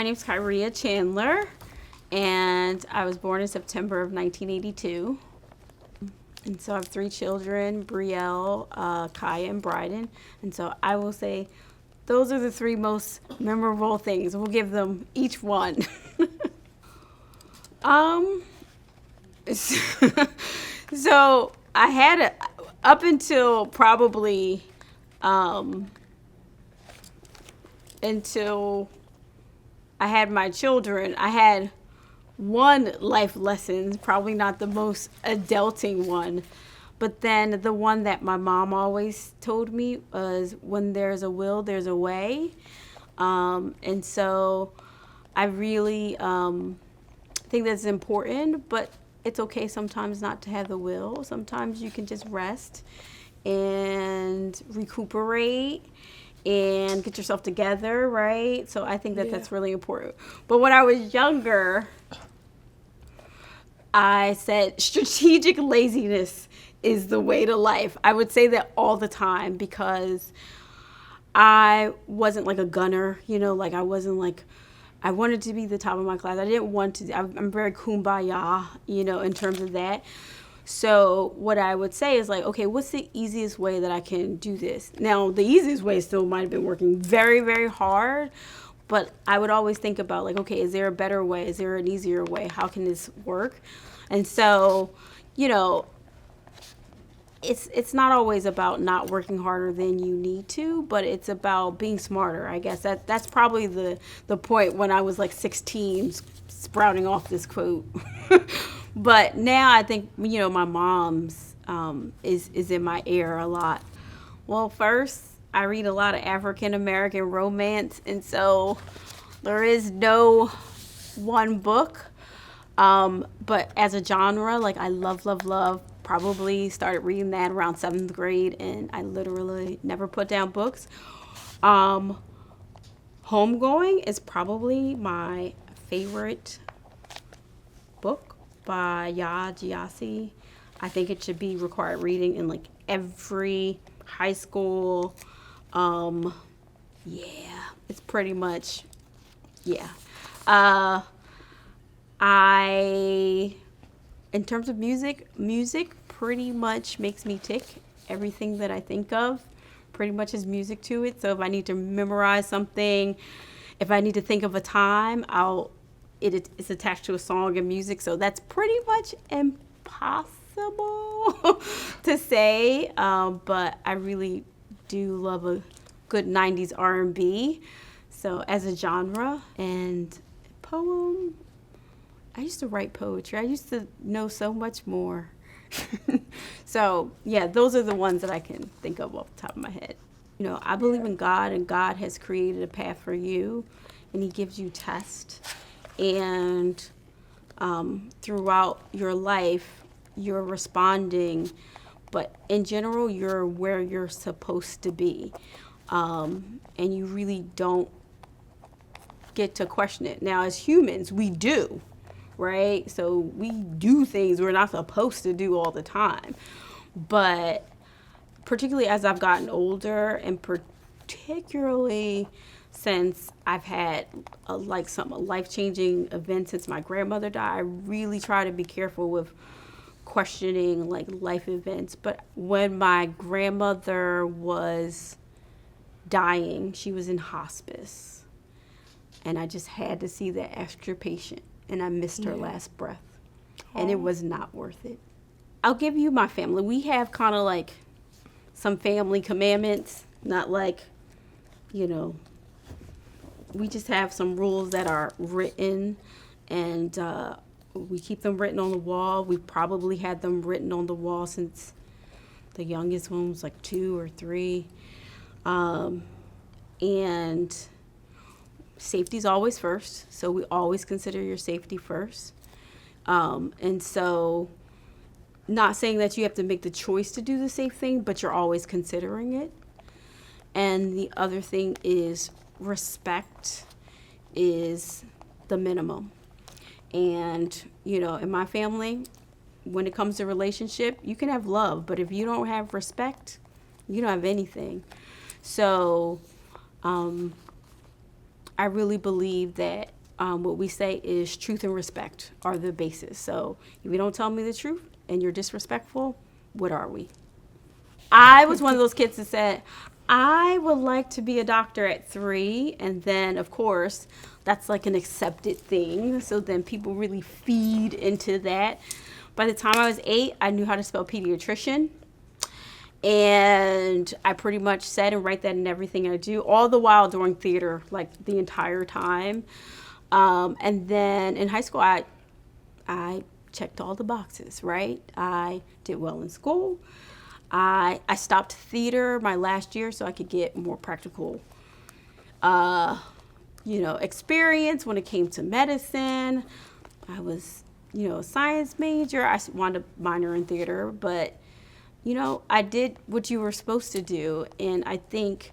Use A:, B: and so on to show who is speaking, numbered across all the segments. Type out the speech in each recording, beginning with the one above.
A: My name's Kyria Chandler, and I was born in September of 1982. And so I have 3 children, Brielle, Kaya, and Bryden. And so I will say those are the 3 most memorable things. We'll give them each one. So I had up until probably until I had my children, I had one life lesson, probably not the most adulting one, but then the one that my mom always told me was, when there's a will, there's a way. And so I really think that's important, but it's okay sometimes not to have the will. Sometimes you can just rest and recuperate and get yourself together, right? So I think that that's really important. But when I was younger, I said strategic laziness is the way to life. I would say that all the time because I wasn't like a gunner, like I wasn't like, I wanted to be the top of my class. I didn't want to, I'm very kumbaya, in terms of that. So what I would say is like, okay, what's the easiest way that I can do this? Now, the easiest way still might have been working very, very hard, but I would always think about like, okay, is there a better way? Is there an easier way? How can this work? And so, it's not always about not working harder than you need to, but it's about being smarter. I guess that's probably the point when I was like 16 sprouting off this quote. But now I think, my mom's is in my ear a lot. Well, first, I read a lot of African American romance, and so there is no one book. But as a genre, like I love, probably started reading that around 7th grade, and I literally never put down books. Homegoing is probably my favorite book by Ya Gyasi. I think it should be required reading in like every high school. It's pretty much, in terms of music pretty much makes me tick. Everything that I think of pretty much is music to it. So if I need to memorize something, if I need to think of a time, it's attached to a song and music. So that's pretty much impossible to say. But I really do love a good 90s R&B. So as a genre, and poem, I used to write poetry. I used to know so much more. So, those are the ones that I can think of off the top of my head. I believe in God, and God has created a path for you, and He gives you tests. And throughout your life, you're responding, but in general, you're where you're supposed to be. And you really don't get to question it. Now, as humans, we do. Right? So we do things we're not supposed to do all the time. But particularly as I've gotten older, and particularly since I've had some life-changing events since my grandmother died, I really try to be careful with questioning like life events. But when my grandmother was dying, she was in hospice, and I just had to see that extra patient. And I missed her last breath. And it was not worth it. I'll give you my family. We have kind of like some family commandments. Not like, we just have some rules that are written. And we keep them written on the wall. We probably had them written on the wall since the youngest one was like 2 or 3. And safety's always first, so we always consider your safety first. And so, not saying that you have to make the choice to do the safe thing, but you're always considering it. And the other thing is respect is the minimum. And, in my family, when it comes to relationship, you can have love, but if you don't have respect, you don't have anything. So, I really believe that what we say is truth and respect are the basis. So if you don't tell me the truth and you're disrespectful, what are we? I was one of those kids that said, I would like to be a doctor at 3. And then, of course, that's like an accepted thing. So then people really feed into that. By the time I was 8, I knew how to spell pediatrician. And I pretty much said and write that in everything I do, all the while doing theater, like the entire time. And then in high school, I checked all the boxes, right? I did well in school. I stopped theater my last year so I could get more practical, experience when it came to medicine. I was, a science major. I wanted to minor in theater, but, I did what you were supposed to do. And I think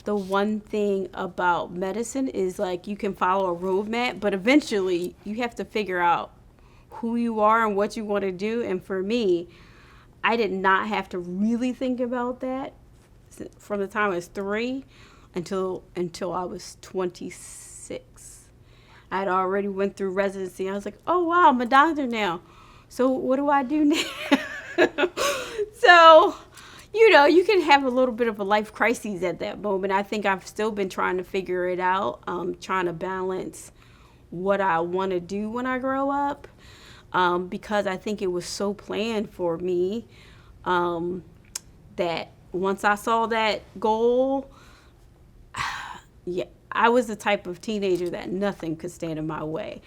A: the one thing about medicine is like you can follow a roadmap, but eventually you have to figure out who you are and what you want to do. And for me, I did not have to really think about that from the time I was 3 until I was 26. I had already went through residency. I was like, oh, wow, I'm a doctor now. So what do I do now? So, you can have a little bit of a life crisis at that moment. I think I've still been trying to figure it out, trying to balance what I want to do when I grow up. Because I think it was so planned for me that once I saw that goal, yeah, I was the type of teenager that nothing could stand in my way.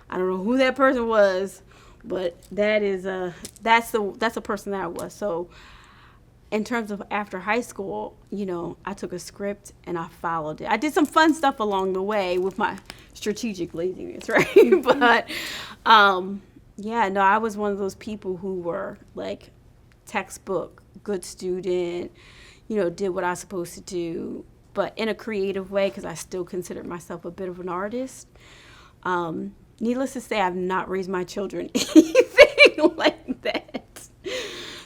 A: I don't know who that person was, but that's a person that I was. So in terms of after high school, I took a script and I followed it. I did some fun stuff along the way with my strategic laziness, right? But I was one of those people who were like textbook, good student, did what I was supposed to do, but in a creative way because I still considered myself a bit of an artist. Needless to say, I've not raised my children anything like that.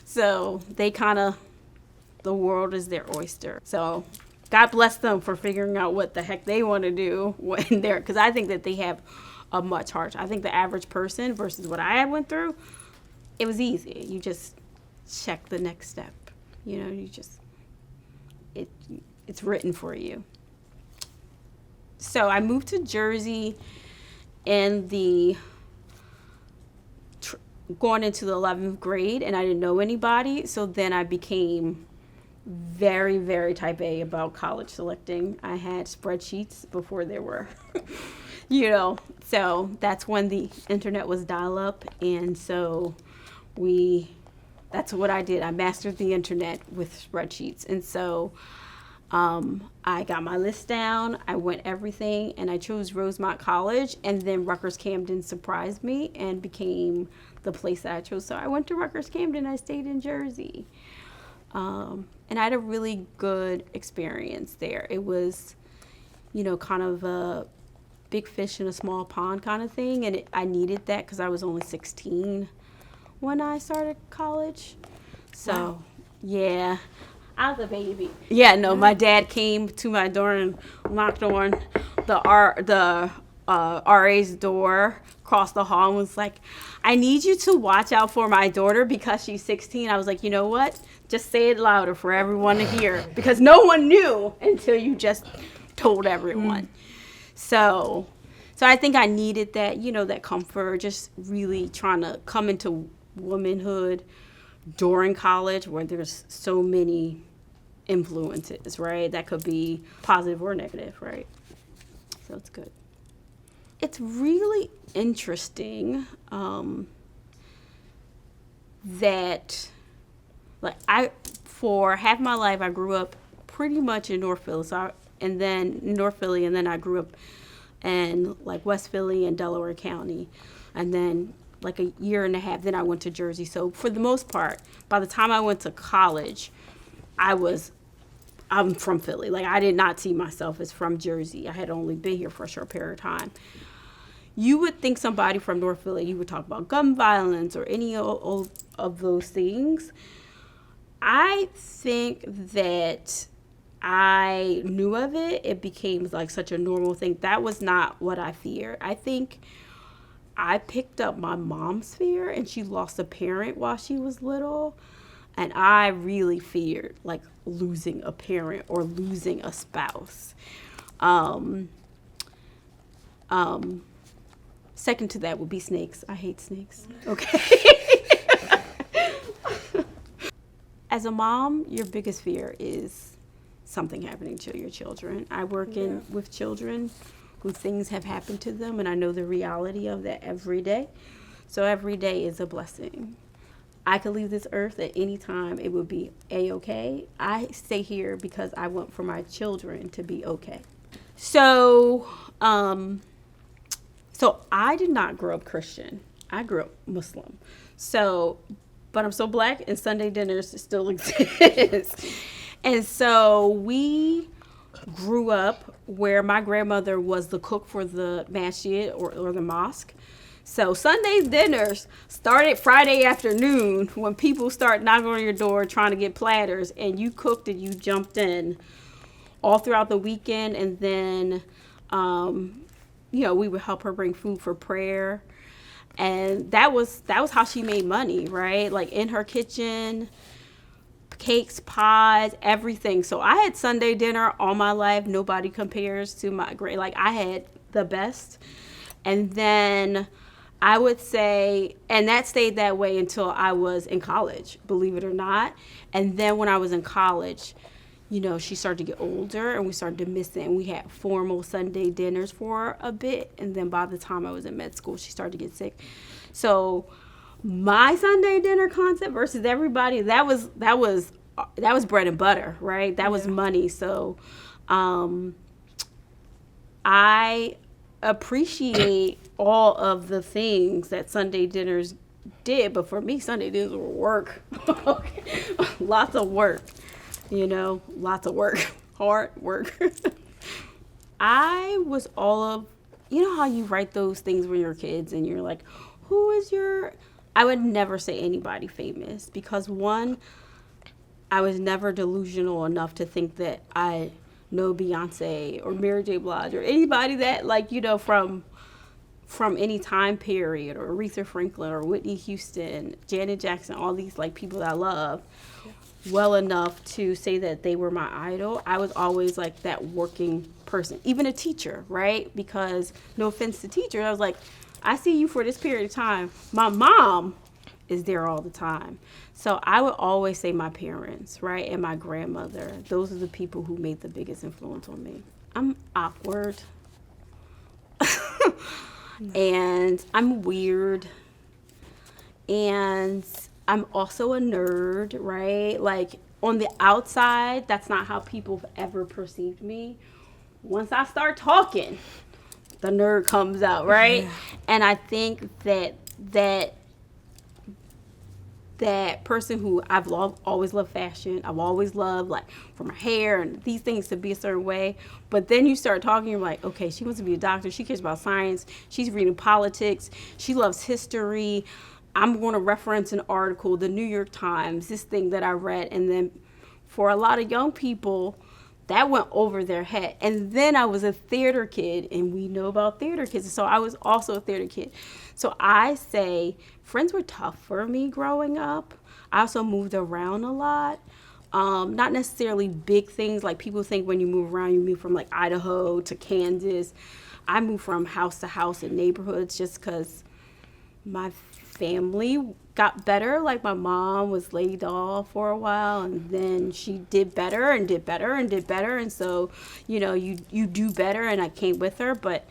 A: So they the world is their oyster. So God bless them for figuring out what the heck they want to do when because I think that they have a much harsher. I think the average person versus what I went through, it was easy. You just check the next step. It's written for you. So I moved to Jersey in going into the 11th grade, and I didn't know anybody. So then I became very, very type A about college selecting. I had spreadsheets before there were, so that's when the internet was dial up. And so that's what I did. I mastered the internet with spreadsheets. And so I got my list down. I went everything, and I chose Rosemont College. And then Rutgers Camden surprised me and became the place that I chose. So I went to Rutgers Camden. I stayed in Jersey. And I had a really good experience there. It was, kind of a big fish in a small pond kind of thing. And I needed that because I was only 16 when I started college. So, wow. Yeah. I was a baby. Yeah, no, my dad came to my door and knocked on the RA's door across the hall and was like, I need you to watch out for my daughter because she's 16. I was like, you know what? Just say it louder for everyone to hear because no one knew until you just told everyone. So I think I needed that, that comfort, just really trying to come into womanhood during college where there's so many influences, right? That could be positive or negative, right? So it's good. It's really interesting that, for half my life, I grew up pretty much in North Philly. And then I grew up in West Philly and Delaware County. And then a year and a half, then I went to Jersey. So for the most part, by the time I went to college, I'm from Philly. I did not see myself as from Jersey. I had only been here for a short period of time. You would think somebody from North Philly, you would talk about gun violence or any of those things. I think that I knew of it, it became like such a normal thing. That was not what I feared. I think I picked up my mom's fear, and she lost a parent while she was little. And I really feared like losing a parent or losing a spouse. Um, Second to that would be snakes. I hate snakes. Okay. As a mom, your biggest fear is something happening to your children. I work in with children who things have happened to them, and I know the reality of that every day. So every day is a blessing. I could leave this earth at any time. It would be A-okay. I stay here because I want for my children to be okay. So, so I did not grow up Christian. I grew up Muslim. So, but I'm so Black, and Sunday dinners still exist. And so we grew up where my grandmother was the cook for the masjid or the mosque. So Sunday dinners started Friday afternoon when people start knocking on your door trying to get platters, and you cooked and you jumped in all throughout the weekend. And then, we would help her bring food for prayer. And that was how she made money, right? Like in her kitchen, cakes, pies, everything. So I had Sunday dinner all my life. Nobody compares to my like I had the best. And then I would say, and that stayed that way until I was in college, believe it or not. And then when I was in college, she started to get older, and we started to miss it. And we had formal Sunday dinners for a bit. And then by the time I was in med school, she started to get sick. So my Sunday dinner concept versus everybody, that was bread and butter, right? That was money. So I appreciate all of the things that Sunday dinners did, but for me, Sunday dinners were work. Lots of work, lots of work, hard work. I was all of, how you write those things when you're kids and you're like, I would never say anybody famous, because one, I was never delusional enough to think that I know Beyonce or Mary J. Blige or anybody that from any time period, or Aretha Franklin or Whitney Houston, Janet Jackson, all these people that I love well enough to say that they were my idol. I was always like that working person, even a teacher, right? Because no offense to teachers, I was like, I see you for this period of time. My mom is there all the time. So I would always say my parents, right? And my grandmother. Those are the people who made the biggest influence on me. I'm awkward. And I'm weird. And I'm also a nerd, right? Like on the outside, that's not how people have ever perceived me. Once I start talking, the nerd comes out, right? Yeah. And I think that person who always loved fashion. I've always loved for my hair and these things to be a certain way. But then you start talking, you're like, okay, she wants to be a doctor. She cares about science. She's reading politics. She loves history. I'm going to reference an article, the New York Times, this thing that I read. And then for a lot of young people, that went over their head. And then I was a theater kid, and we know about theater kids. So I was also a theater kid. So I say friends were tough for me growing up. I also moved around a lot. Not necessarily big things. Like people think when you move around, you move from Idaho to Kansas. I moved from house to house in neighborhoods just because my family got better. Like my mom was laid off for a while, and then she did better and did better and did better. And so, you do better, and I came with her. But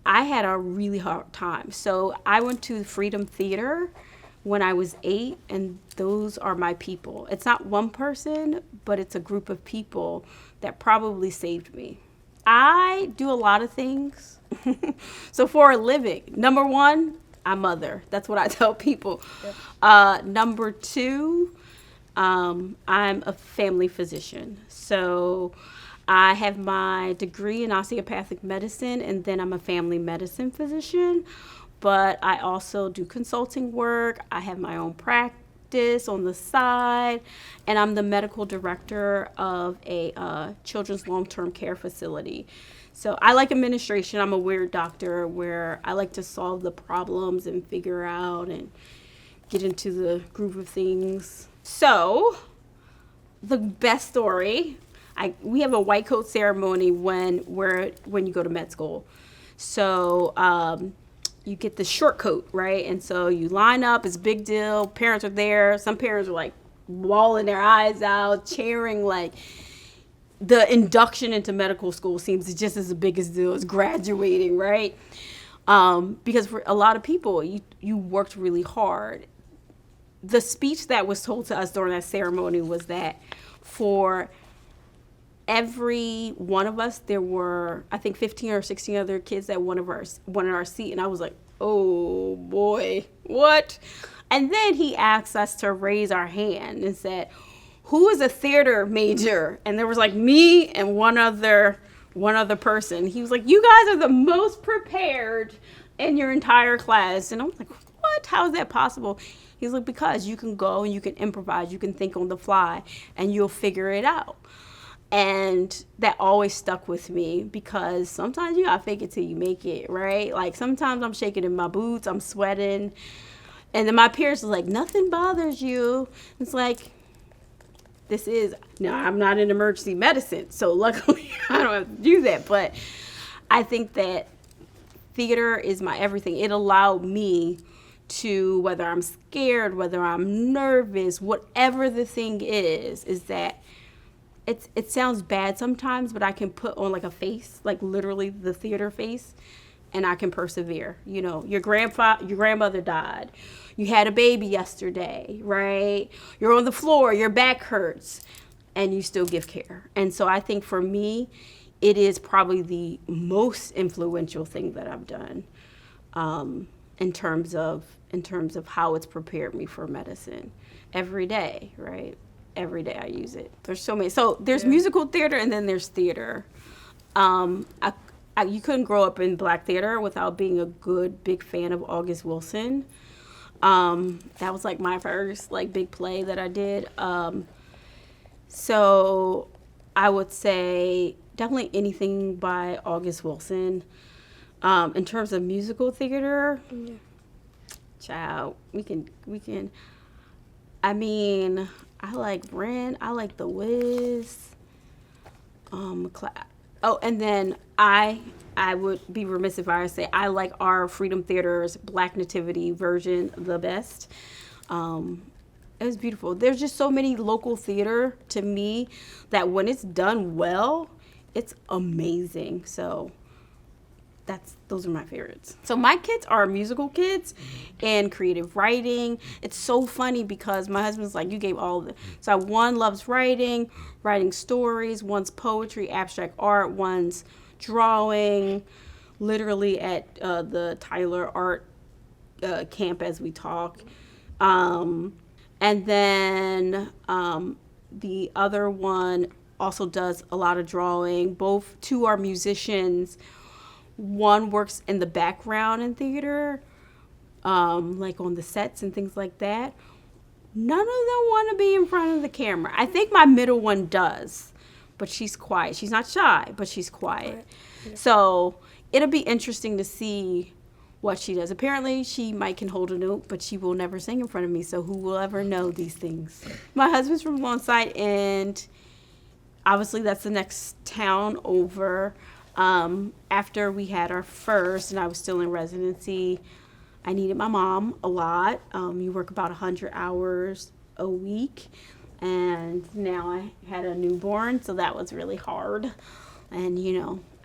A: I had a really hard time. So I went to Freedom Theater when I was 8, and those are my people. It's not one person, but it's a group of people that probably saved me. I do a lot of things. So for a living, number one, I'm mother. That's what I tell people. Yep. Number two, I'm a family physician. So I have my degree in osteopathic medicine, and then I'm a family medicine physician. But I also do consulting work. I have my own practice on the side, and I'm the medical director of a children's long-term care facility. So I like administration. I'm a weird doctor where I like to solve the problems and figure out and get into the groove of things. So the best story, we have a white coat ceremony when you go to med school. So you get the short coat, right? And so you line up, it's a big deal. Parents are there. Some parents are like bawling their eyes out, cheering. Like, the induction into medical school seems just as big a deal as graduating, right? Because for a lot of people, you worked really hard. The speech that was told to us during that ceremony was that for every one of us, there were, I think, 15 or 16 other kids that wanted our seat. And I was like, oh boy, what? And then he asked us to raise our hand and said, who is a theater major? And there was like me and one other person. He was like, you guys are the most prepared in your entire class. And I was like, what? How is that possible? He's like, because you can go and you can improvise, you can think on the fly, and you'll figure it out. And that always stuck with me because sometimes you gotta fake it till you make it, right? Like sometimes I'm shaking in my boots, I'm sweating. And then my peers was like, nothing bothers you. It's like, I'm not in emergency medicine, so luckily I don't have to do that. But I think that theater is my everything. It allowed me to, whether I'm scared, whether I'm nervous, whatever the thing is that it sounds bad sometimes, but I can put on like a face, like literally the theater face, and I can persevere. You know, your grandmother died. You had a baby yesterday, right? You're on the floor, your back hurts, and you still give care. And so I think for me, it is probably the most influential thing that I've done in terms of how it's prepared me for medicine every day, right? Every day I use it. There's so many. So there's musical theater and then there's theater. You couldn't grow up in Black theater without being a good, big fan of August Wilson. That was like my first like big play that I did. So I would say definitely anything by August Wilson. In terms of musical theater, child, we can. I mean, I like Ren. I like The Wiz. And then I would be remiss if I say I like our Freedom Theater's Black Nativity version the best. It was beautiful. There's just so many local theater to me that when it's done well, it's amazing. So those are my favorites. So my kids are musical kids and creative writing. It's so funny because my husband's like, you gave all of it. So one loves writing stories, one's poetry, abstract art, one's drawing, literally at the Tyler Art camp as we talk. And then the other one also does a lot of drawing. Two are musicians. One works in the background in theater, like on the sets and things like that. None of them want to be in front of the camera. I think my middle one does, but she's quiet. She's not shy, but she's quiet. Yeah. So it'll be interesting to see what she does. Apparently, she can hold a note, but she will never sing in front of me, so who will ever know these things? My husband's from Lawnside, and obviously that's the next town over. After we had our first, and I was still in residency, I needed my mom a lot. You work about 100 hours a week, and now I had a newborn, so that was really hard. And,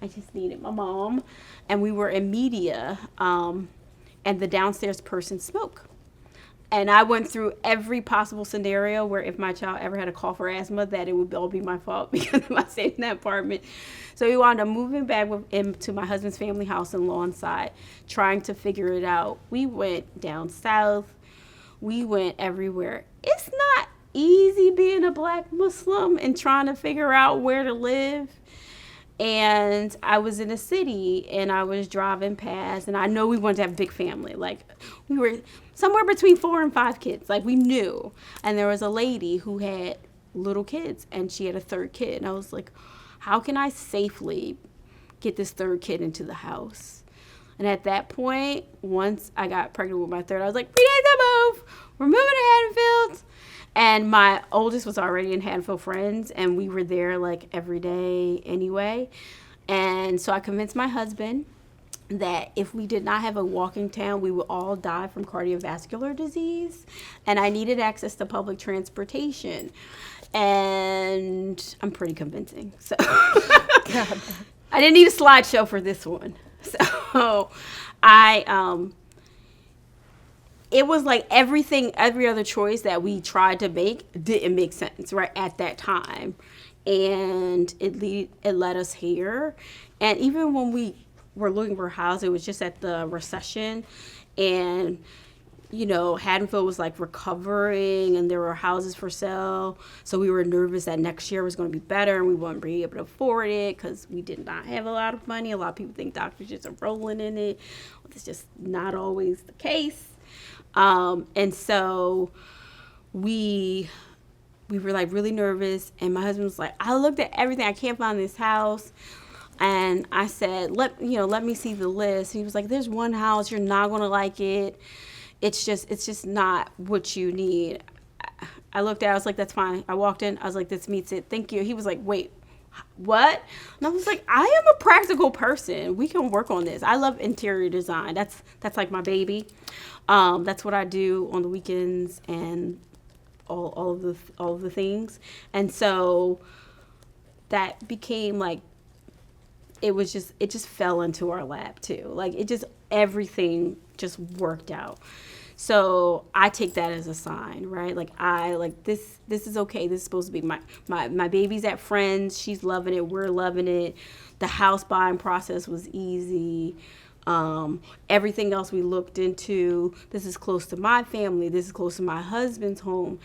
A: I just needed my mom. And we were in media, and the downstairs person smoked. And I went through every possible scenario where if my child ever had a cough or asthma, that it would all be my fault because I stayed in that apartment. So we wound up moving back with him to my husband's family house in Lawnside, trying to figure it out. We went down south. We went everywhere. It's not easy being a Black Muslim and trying to figure out where to live. And I was in a city and I was driving past, and I know we wanted to have a big family. Like, we were somewhere between 4 and 5 kids. Like, we knew. And there was a lady who had little kids, and she had a third kid. And I was like, how can I safely get this third kid into the house? And at that point, once I got pregnant with my third, I was like, we need to move. We're moving to Haddonfield. And my oldest was already in Haddonfield Friends, and we were there like every day anyway. And so I convinced my husband that if we did not have a walking town, we would all die from cardiovascular disease. And I needed access to public transportation. And I'm pretty convincing. So I didn't need a slideshow for this one. So it was like every other choice that we tried to make didn't make sense right at that time. And it led us here. And even when we were looking for a house, it was just at the recession. And, Haddonfield was like recovering and there were houses for sale. So we were nervous that next year was going to be better and we wouldn't be able to afford it because we did not have a lot of money. A lot of people think doctors just are rolling in it. It's just not always the case. And so we were like really nervous, and my husband was like, I looked at everything. I can't find this house. And I said, let me see the list. And he was like, there's one house. You're not going to like it. It's just not what you need. I looked at it. I was like, that's fine. I walked in. I was like, this meets it. Thank you. He was like, wait, what? And I was like, I am a practical person. We can work on this. I love interior design. That's like my baby. That's what I do on the weekends and all of the things. And so that became like, it just fell into our lap too. Like everything just worked out. So I take that as a sign, right? Like this is okay. This is supposed to be my baby's at Friends. She's loving it. We're loving it. The house buying process was easy. Everything else we looked into, this is close to my family. This is close to my husband's home.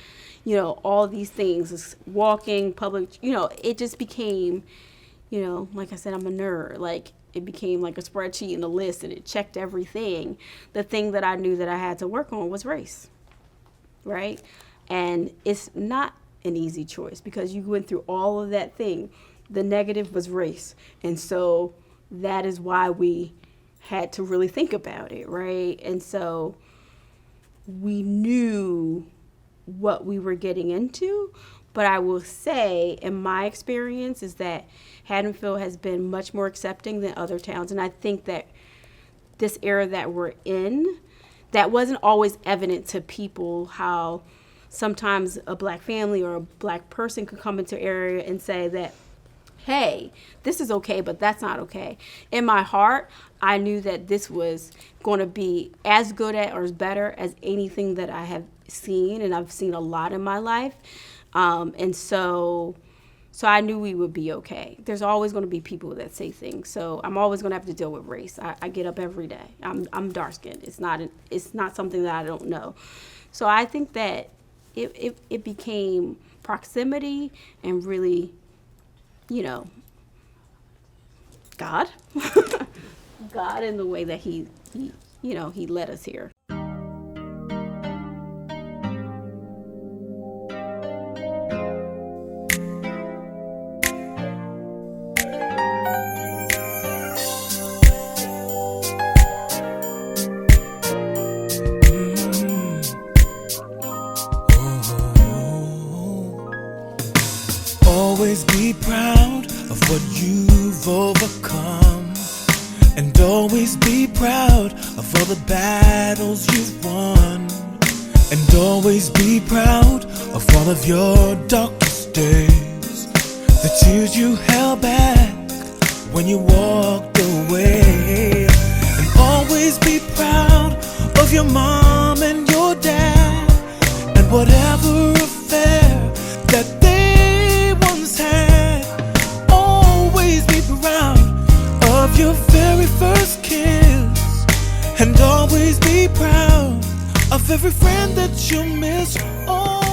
A: All these things, walking, public, it just became, like I said, I'm a nerd. Like, it became like a spreadsheet and a list, and it checked everything. The thing that I knew that I had to work on was race, right? And it's not an easy choice because you went through all of that thing. The negative was race. And so that is why we had to really think about it, right? And so we knew what we were getting into. But I will say, in my experience, is that Haddonfield has been much more accepting than other towns. And I think that this era that we're in, that wasn't always evident to people, how sometimes a black family or a black person could come into an area and say that, hey, this is okay, but that's not okay. In my heart, I knew that this was going to be as good at or as better as anything that I have seen, and I've seen a lot in my life. And so I knew we would be okay. There's always going to be people that say things. So I'm always going to have to deal with race. I get up every day. I'm dark skinned. It's not something that I don't know. So I think that it became proximity and really, God, God in the way that he led us here.
B: Always be proud of what you've overcome, and always be proud of all the battles you've won, and always be proud of all of your darkest days, the tears you held back when you walked away, and always be proud of your mom and your dad, and whatever affair that they once had. Always be proud of your very first kiss, and always be proud of every friend that you miss. Oh.